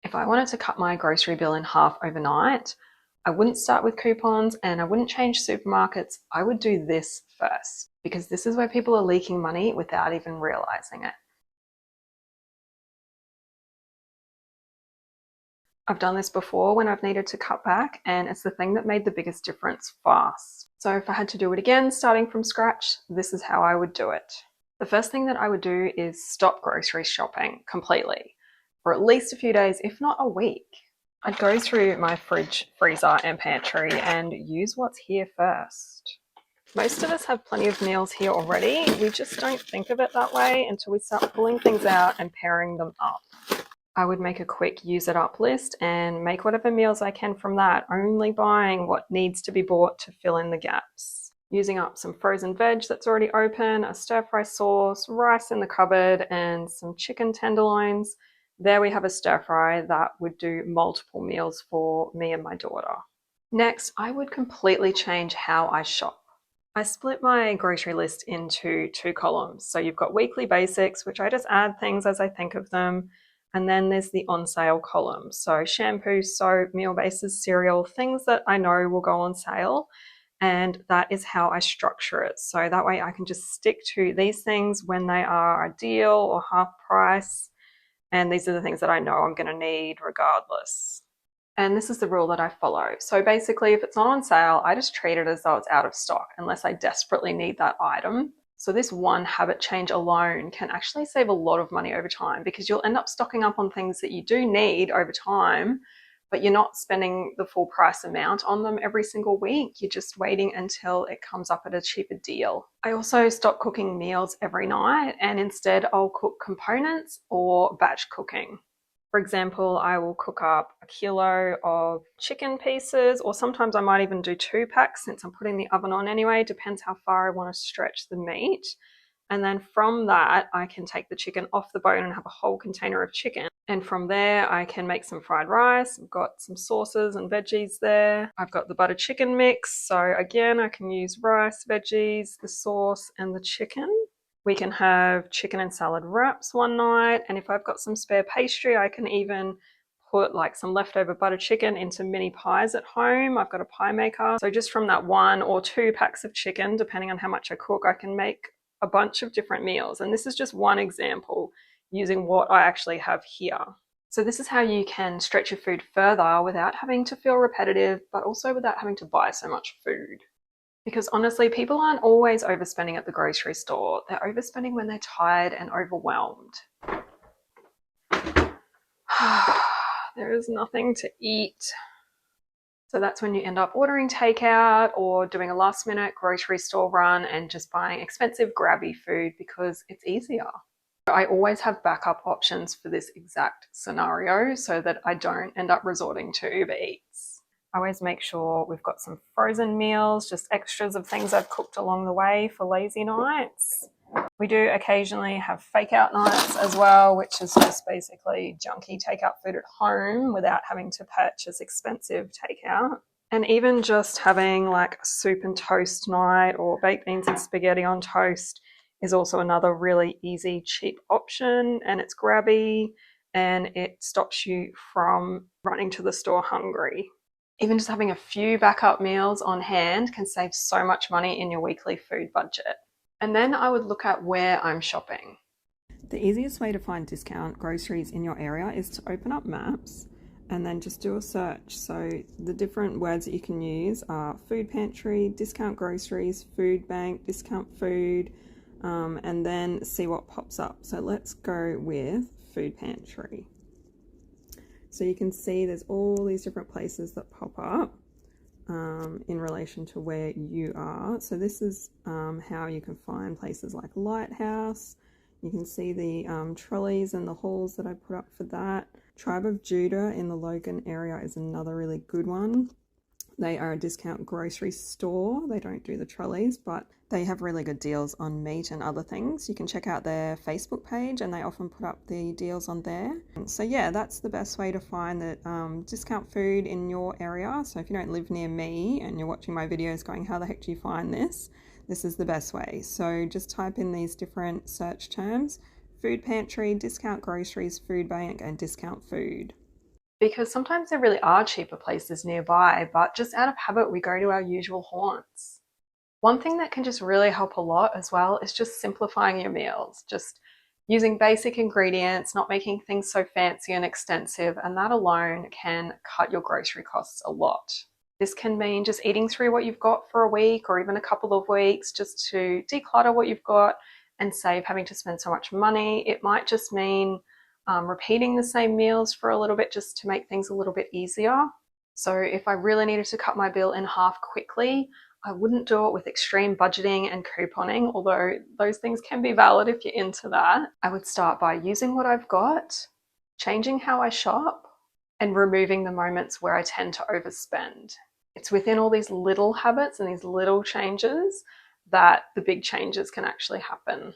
If I wanted to cut my grocery bill in half overnight, I wouldn't start with coupons and I wouldn't change supermarkets. I would do this first because this is where people are leaking money without even realizing it. I've done this before when I've needed to cut back, and it's the thing that made the biggest difference fast. So if I had to do it again, starting from scratch, this is how I would do it. The first thing that I would do is stop grocery shopping completely for at least a few days, if not a week. I'd go through my fridge, freezer, and pantry and use what's here first. Most of us have plenty of meals here already. We just don't think of it that way until we start pulling things out and pairing them up. I would make a quick use it up list and make whatever meals I can from that, only buying what needs to be bought to fill in the gaps. Using up some frozen veg that's already open, a stir fry sauce, rice in the cupboard, and some chicken tenderloins. There we have a stir fry that would do multiple meals for me and my daughter. Next, I would completely change how I shop. I split my grocery list into two columns. So you've got weekly basics, which I just add things as I think of them. And then there's the on sale column. So shampoo, soap, meal bases, cereal, things that I know will go on sale. And that is how I structure it. So that way I can just stick to these things when they are a deal or half price. And these are the things that I know I'm going to need regardless. And this is the rule that I follow. So basically, if it's not on sale, I just treat it as though it's out of stock unless I desperately need that item. So this one habit change alone can actually save a lot of money over time because you'll end up stocking up on things that you do need over time, but you're not spending the full price amount on them every single week. You're just waiting until it comes up at a cheaper deal. I also stop cooking meals every night and instead I'll cook components or batch cooking. For example, I will cook up a kilo of chicken pieces, or sometimes I might even do 2 packs since I'm putting the oven on anyway. Depends how far I want to stretch the meat. And then from that, I can take the chicken off the bone and have a whole container of chicken. And from there, I can make some fried rice. I've got some sauces and veggies there. I've got the butter chicken mix. So again, I can use rice, veggies, the sauce, and the chicken. We can have chicken and salad wraps one night. And if I've got some spare pastry, I can even put like some leftover butter chicken into mini pies at home. I've got a pie maker. So just from that 1 or 2 packs of chicken, depending on how much I cook, I can make a bunch of different meals. And this is just one example using what I actually have here. So this is how you can stretch your food further without having to feel repetitive, but also without having to buy so much food. Because honestly, people aren't always overspending at the grocery store. They're overspending when they're tired and overwhelmed. There is nothing to eat. So that's when you end up ordering takeout or doing a last minute grocery store run and just buying expensive grabby food because it's easier. I always have backup options for this exact scenario so that I don't end up resorting to Uber Eats. I always make sure we've got some frozen meals, just extras of things I've cooked along the way for lazy nights. We do occasionally have fake out nights as well, which is just basically junky takeout food at home without having to purchase expensive takeout. And even just having like a soup and toast night or baked beans and spaghetti on toast is also another really easy, cheap option, and it's grabby and it stops you from running to the store hungry. Even just having a few backup meals on hand can save so much money in your weekly food budget. And then I would look at where I'm shopping. The easiest way to find discount groceries in your area is to open up maps and then just do a search. So the different words that you can use are food pantry, discount groceries, food bank, discount food, and then see what pops up. So let's go with food pantry. So you can see there's all these different places that pop up in relation to where you are. So this is how you can find places like Lighthouse. You can see the trolleys and the hauls that I put up for that. Tribe of Judah in the Logan area is another really good one. They are a discount grocery store. They don't do the trolleys, but they have really good deals on meat and other things. You can check out their Facebook page and they often put up the deals on there. So yeah, that's the best way to find the discount food in your area. So if you don't live near me and you're watching my videos going, how the heck do you find this? This is the best way. So just type in these different search terms: food pantry, discount groceries, food bank, and discount food. because sometimes there really are cheaper places nearby, but just out of habit, we go to our usual haunts. One thing that can just really help a lot as well is just simplifying your meals, just using basic ingredients, not making things so fancy and extensive, and that alone can cut your grocery costs a lot. This can mean just eating through what you've got for a week or even a couple of weeks just to declutter what you've got and save having to spend so much money. It might just mean repeating the same meals for a little bit just to make things a little bit easier. So if I really needed to cut my bill in half quickly, I wouldn't do it with extreme budgeting and couponing, although those things can be valid if you're into that. I would start by using what I've got, changing how I shop, and removing the moments where I tend to overspend. It's within all these little habits and these little changes that the big changes can actually happen.